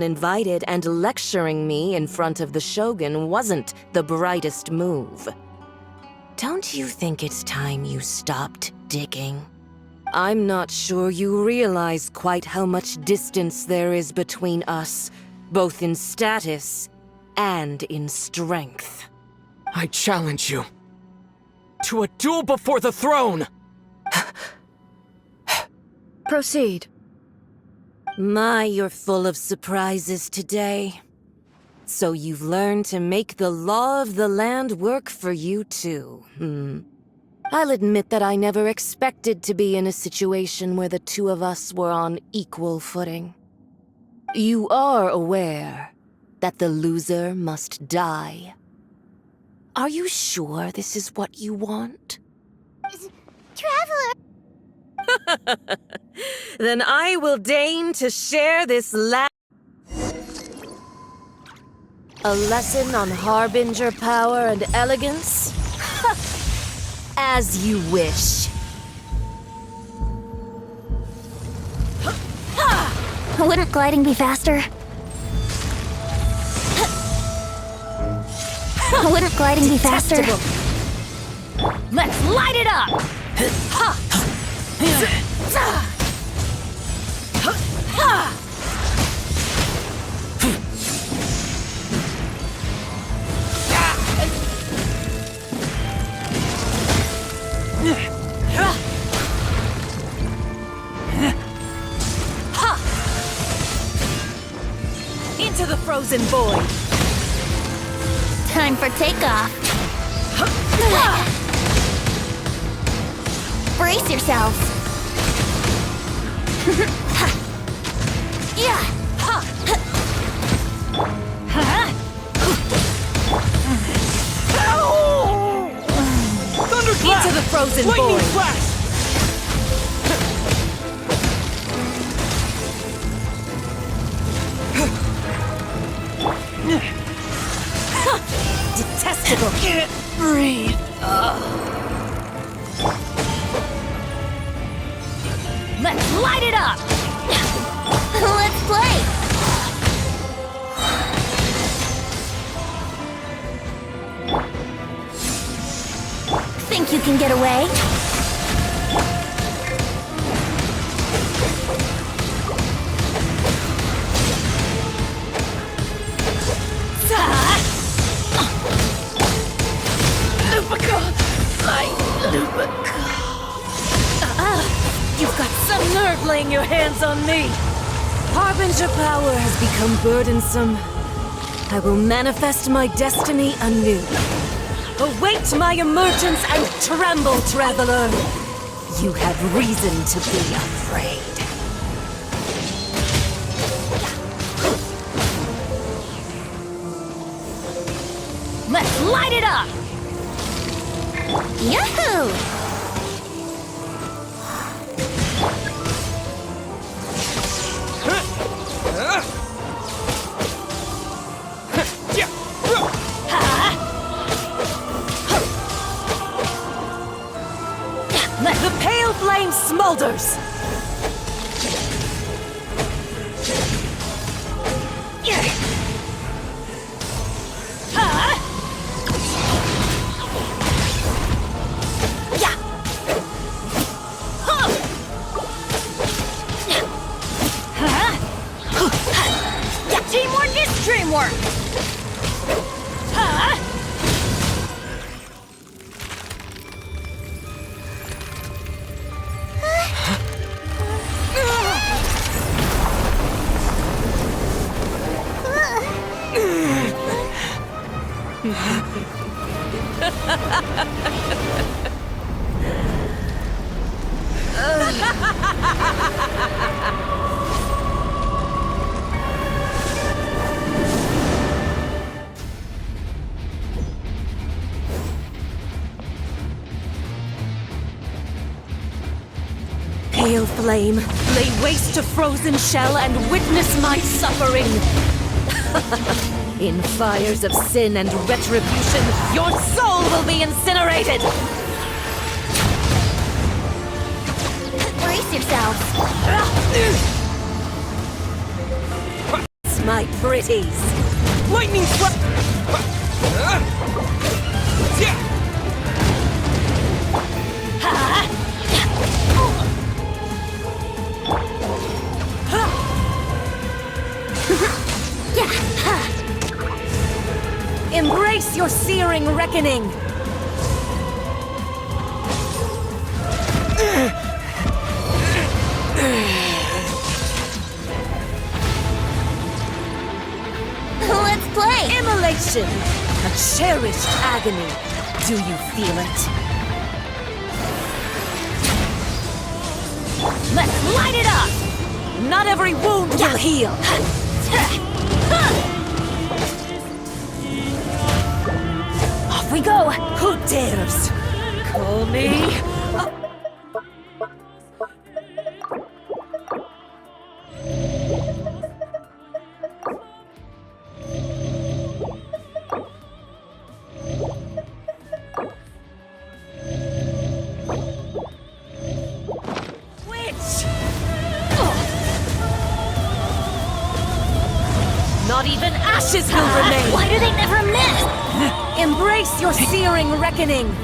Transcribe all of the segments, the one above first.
Invited and lecturing me in front of the shogun wasn't the brightest move. Don't you think it's time you stopped digging? I'm not sure you realize quite how much distance there is between us, both in status and in strength. I challenge you to a duel before the throne! Proceed. My, you're full of surprises today. So you've learned to make the law of the land work for you too, I'll admit that I never expected to be in a situation where the two of us were on equal footing. You are aware that the loser must die. Are you sure this is what you want? Traveler! Then I will deign to share this a lesson on harbinger power and elegance? As you wish. Wouldn't gliding be faster? Wouldn't gliding be faster? Let's light it up! Into the frozen void! Time for takeoff. Brace yourselves. Yeah. Thunderclap! Into the frozen Lightning void! flash! Detestable! Can't breathe! Let's light it up! Let's play. Think you can get away? You've got some nerve laying your hands on me! Harbinger power has become burdensome. I will manifest my destiny anew. Await my emergence and tremble, traveler! You have reason to be afraid. Let's light it up! Yahoo! Let the pale flame smolders! Teamwork is dreamwork! Pale flame, lay waste to frozen shell and witness my suffering! In fires of sin and retribution, your soul will be incinerated! Brace yourselves. my pretties! Lightning strike! Embrace your searing reckoning! Let's play! Immolation! A cherished agony. Do you feel it? Let's light it up! Not every wound will heal! Off we go! Who dares call me? Witch! Not even ashes will remain! Why do they never miss? Embrace your searing reckoning!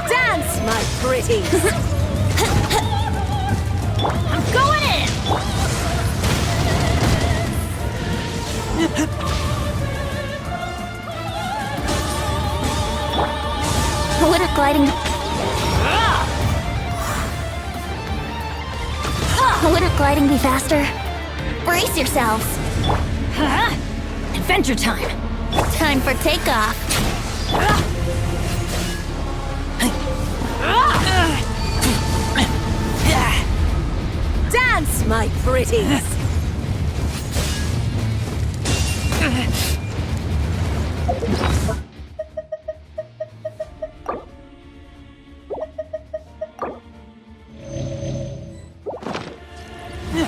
Dance, my pretties! I'm going in! Wouldn't gliding... Wouldn't gliding be faster? Brace yourselves! Adventure time! Time for takeoff! Dance, my pretties!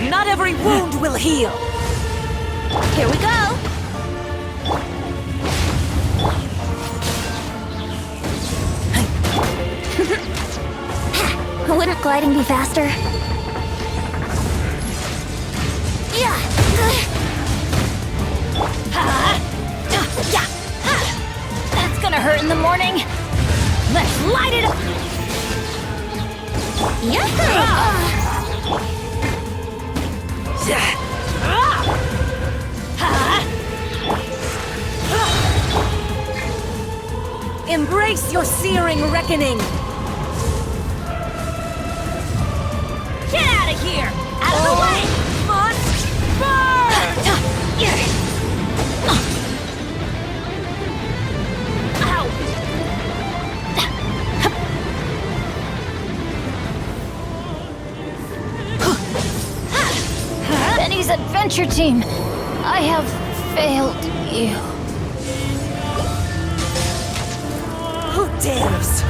Not every wound will heal! Here we go! Wouldn't gliding be faster? Yeah! That's gonna hurt in the morning! Let's light it up! Embrace your searing reckoning! Get out of here! Out of the way! Must burn! Benny's adventure team, I have failed you. Who dares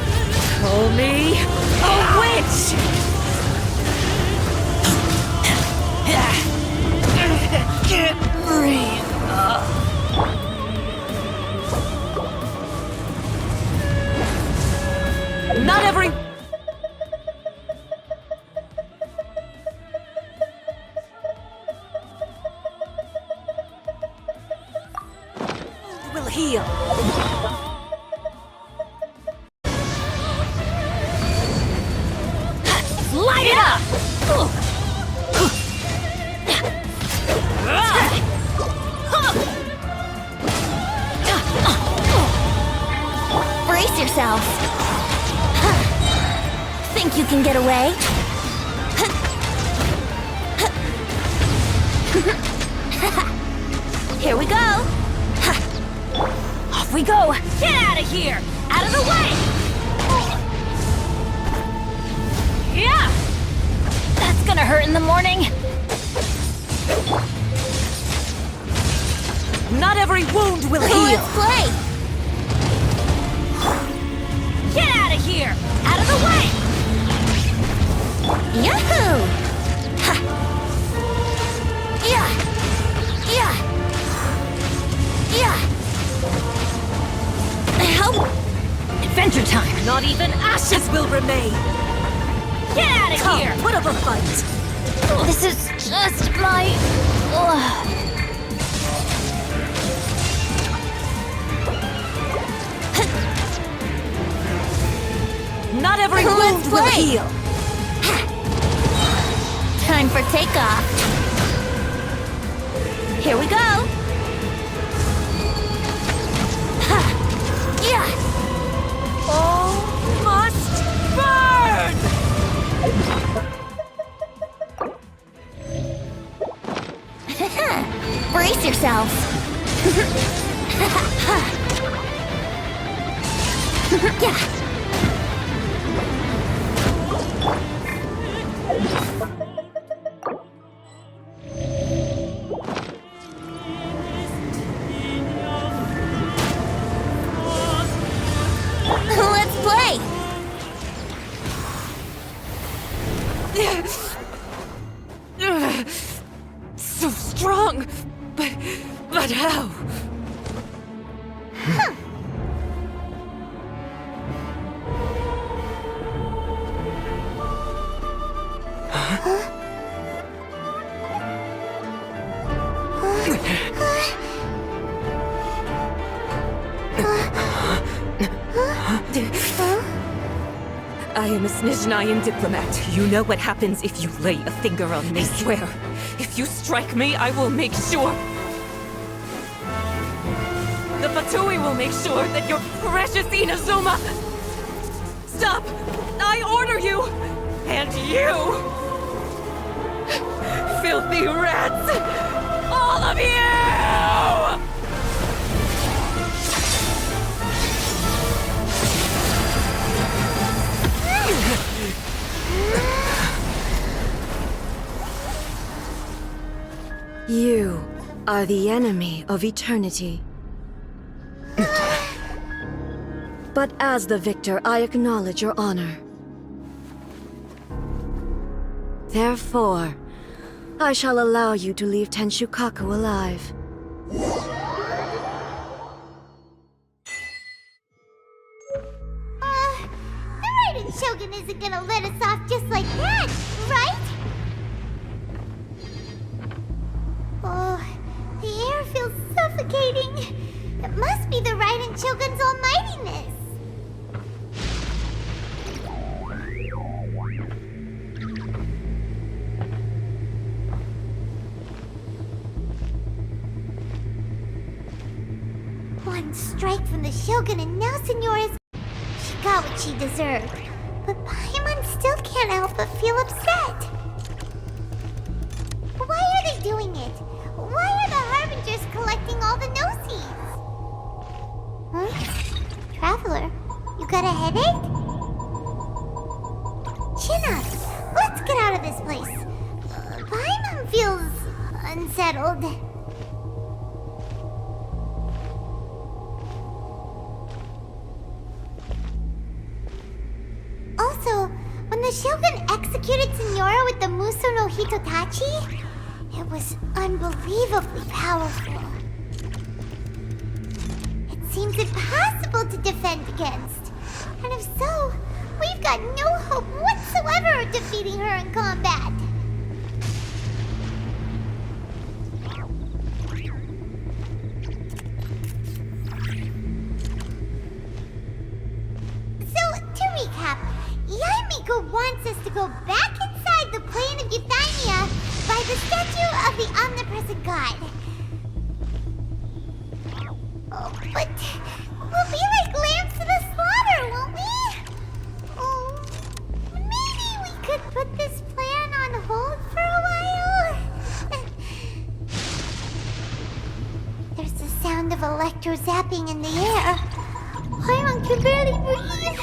call me a witch? Breathe. Not every... will heal. Light it up! Brace yourselves. Think you can get away? Here we go. Off we go. Get out of here! Out of the way! Yeah! That's gonna hurt in the morning. Not every wound will heal. Let's play! Get out of here! Out of the way! Yahoo! Ha! Yeah! Yeah! Yeah! Help! Adventure time. Not even ashes will remain! Get out of Come, here! put up a fight! This is just my... Ugh. Not every Let's wound will play. heal! Time for takeoff. Here we go. Ha. Yeah. All must burn! Brace yourselves. Yeah. Let's play. So strong! But how? I am a Snezhnayan diplomat. You know what happens if you lay a finger on me. I swear, if you strike me, I will make sure... The Fatui will make sure that your precious Inazuma... Stop! I order you! And you! Filthy rats! All of you! You are the enemy of eternity. But as the victor, I acknowledge your honor. Therefore, I shall allow you to leave Tenshukaku alive. The Raiden Shogun isn't gonna let us off just like that, right? Oh, the air feels suffocating. It must be the Raiden Shogun's almightiness. One strike from the Shogun and now Signora's... She got what she deserved. But Paimon still can't help but feel upset. Why are they doing it? Why are the Harbingers collecting all the no-seeds? Huh? Traveler, you got a headache? Chin up. Let's get out of this place. Paimon feels unsettled. Also, when the Shogun executed Signora with the Muso no Hitotachi, it was unbelievably powerful. It seems impossible to defend against. And if so, we've got no hope whatsoever of defeating her in combat. So, to recap, Yaemiko wants us to go back inside the plane of Euthymia by the statue of the omnipresent god. Oh, but we'll be like lambs to the slaughter, won't we? Oh, maybe we could put this plan on hold for a while? There's the sound of electro zapping in the air. Paimon can barely breathe.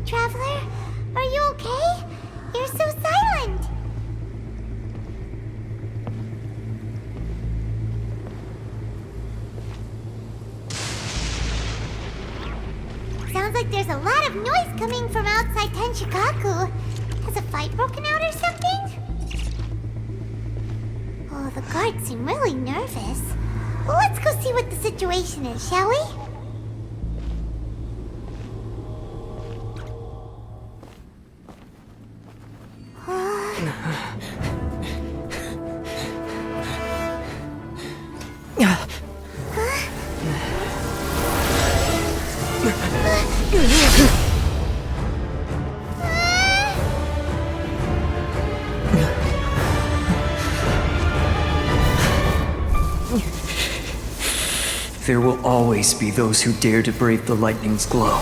Traveler, are you okay? You're so silent. Sounds like there's a lot of noise coming from outside Tenshukaku. Has a fight broken out or something? Oh, the guards seem really nervous. Let's go see what the situation is, shall we? There will always be those who dare to brave the lightning's glow.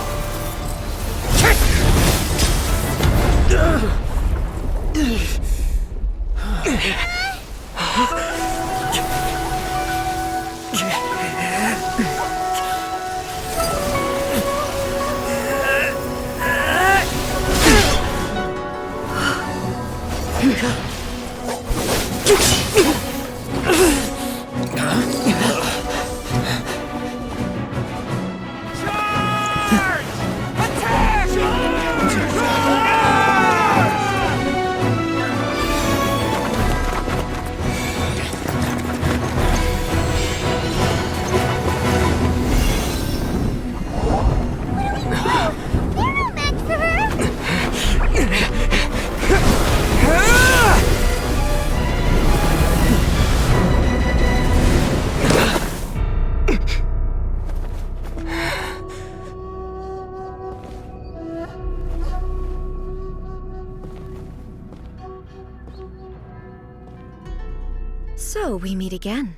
So, we meet again.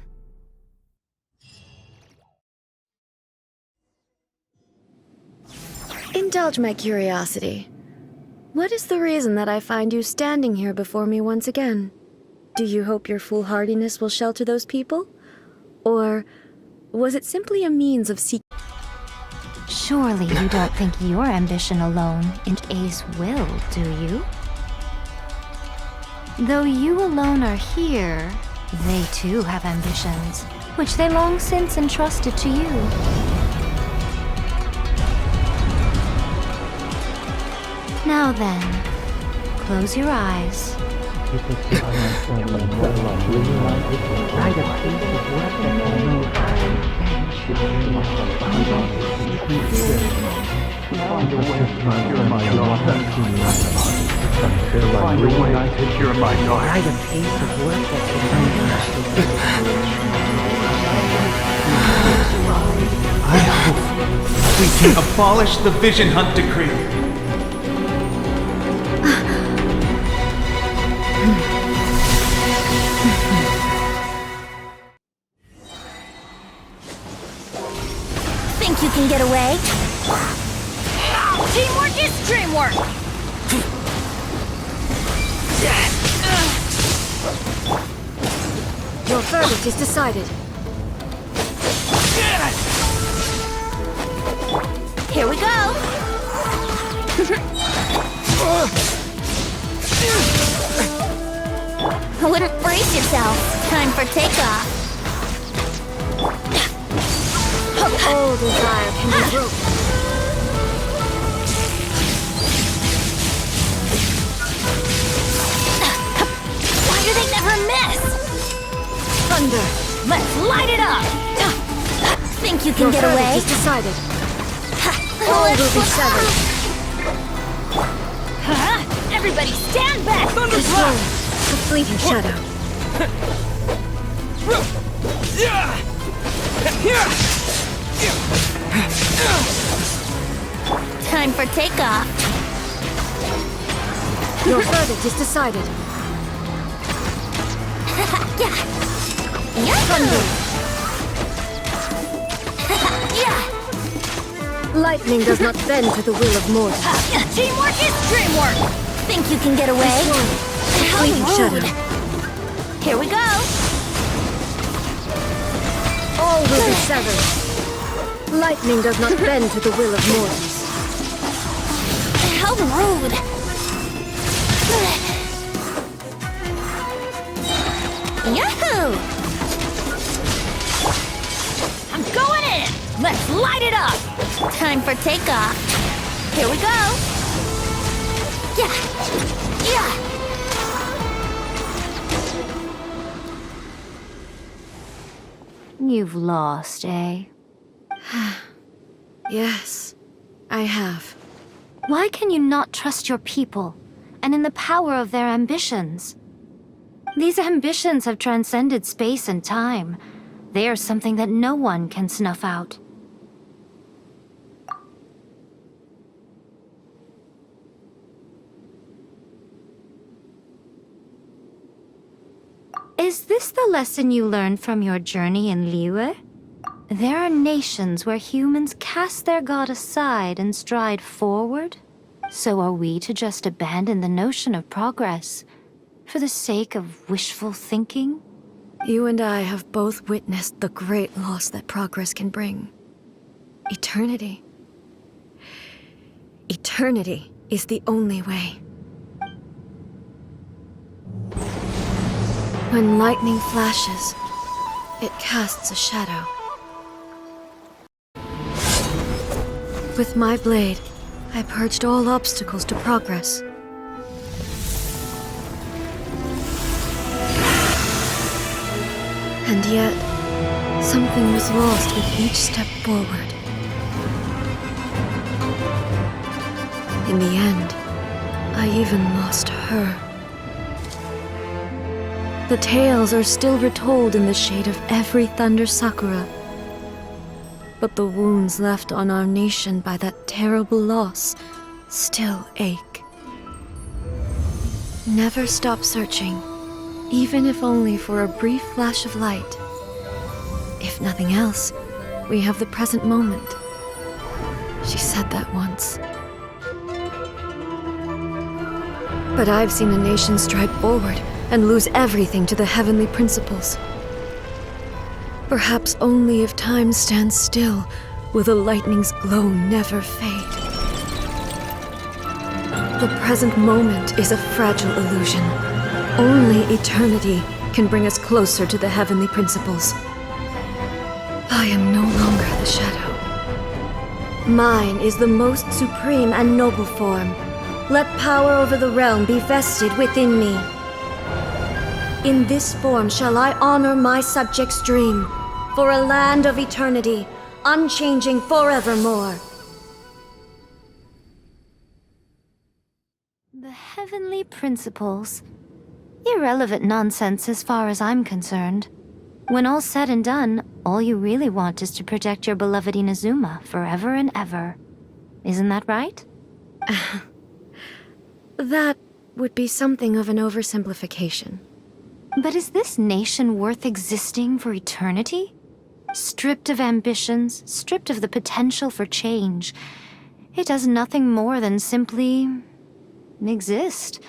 Indulge my curiosity. What is the reason that I find you standing here before me once again? Do you hope your foolhardiness will shelter those people? Or was it simply a means of seeking? Surely you don't think your ambition alone is A's will, do you? Though you alone are here, they too have ambitions, which they long since entrusted to you. Now then, close your eyes. I hope we can abolish the Vision Hunt Decree. Think you can get away? Teamwork is dreamwork! Your verdict is decided. Here we go! Wouldn't brace yourself. Time for takeoff. All desire can be broken. Why do they never miss? Thunder! Let's light it up! Think you can Your get verdict away? is decided. All will be severed. Everybody stand back! Destroy the fleeting shadow. Time for takeoff. Your verdict is decided. Thunder! Lightning does not bend to the will of mortals. Teamwork is dreamwork! Think you can get away? How Fleeting shadow. rude! Here we go! All will be severed. Lightning does not bend to the will of mortals. How rude! Yahoo! I'm going in! Let's light it up! Time for takeoff. Here we go! Yeah! You've lost, eh? Yes, I have. Why can you not trust your people, and in the power of their ambitions? These ambitions have transcended space and time. They are something that no one can snuff out. Is this the lesson you learned from your journey in Liyue? There are nations where humans cast their god aside and stride forward. So are we to just abandon the notion of progress for the sake of wishful thinking? You and I have both witnessed the great loss that progress can bring. Eternity. Eternity is the only way. When lightning flashes, it casts a shadow. With my blade, I purged all obstacles to progress. And yet, something was lost with each step forward. In the end, I even lost her. The tales are still retold in the shade of every thunder sakura. But the wounds left on our nation by that terrible loss still ache. Never stop searching, even if only for a brief flash of light. If nothing else, we have the present moment. She said that once. But I've seen a nation stride forward and lose everything to the heavenly principles. Perhaps only if time stands still will the lightning's glow never fade. The present moment is a fragile illusion. Only eternity can bring us closer to the heavenly principles. I am no longer the shadow. Mine is the most supreme and noble form. Let power over the realm be vested within me. In this form shall I honor my subjects' dream, for a land of eternity, unchanging forevermore. The heavenly principles. Irrelevant nonsense as far as I'm concerned. When all's said and done, all you really want is to protect your beloved Inazuma forever and ever. Isn't that right? That would be something of an oversimplification. But is this nation worth existing for eternity? Stripped of ambitions, stripped of the potential for change, it does nothing more than simply exist.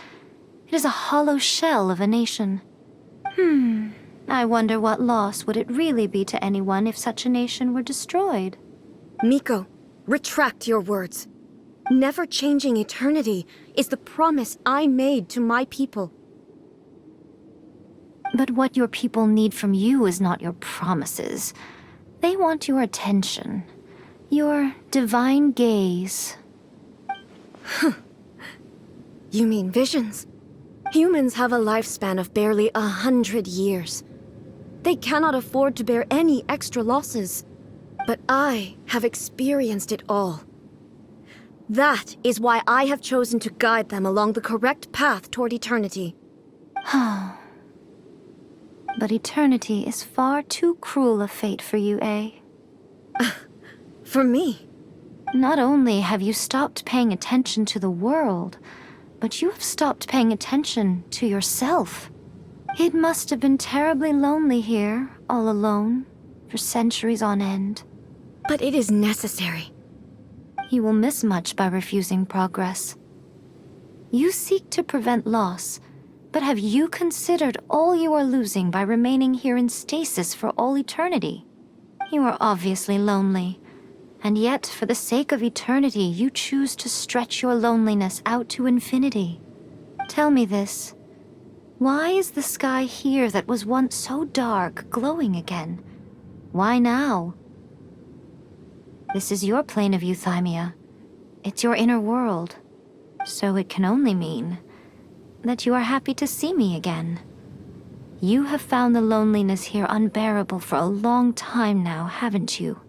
It is a hollow shell of a nation. I wonder what loss would it really be to anyone if such a nation were destroyed? Miko, retract your words. Never changing eternity is the promise I made to my people. But what your people need from you is not your promises. They want your attention. Your divine gaze. You mean visions? Humans have a lifespan of barely 100 years. They cannot afford to bear any extra losses. But I have experienced it all. That is why I have chosen to guide them along the correct path toward eternity. But eternity is far too cruel a fate for you, eh? For me? Not only have you stopped paying attention to the world, but you have stopped paying attention to yourself. It must have been terribly lonely here, all alone, for centuries on end. But it is necessary. You will miss much by refusing progress. You seek to prevent loss, but have you considered all you are losing by remaining here in stasis for all eternity? You are obviously lonely, and yet for the sake of eternity you choose to stretch your loneliness out to infinity. Tell me this. Why is the sky here that was once so dark glowing again? Why now? This is your plane of euthymia. It's your inner world. So it can only mean that you are happy to see me again. You have found the loneliness here unbearable for a long time now, haven't you?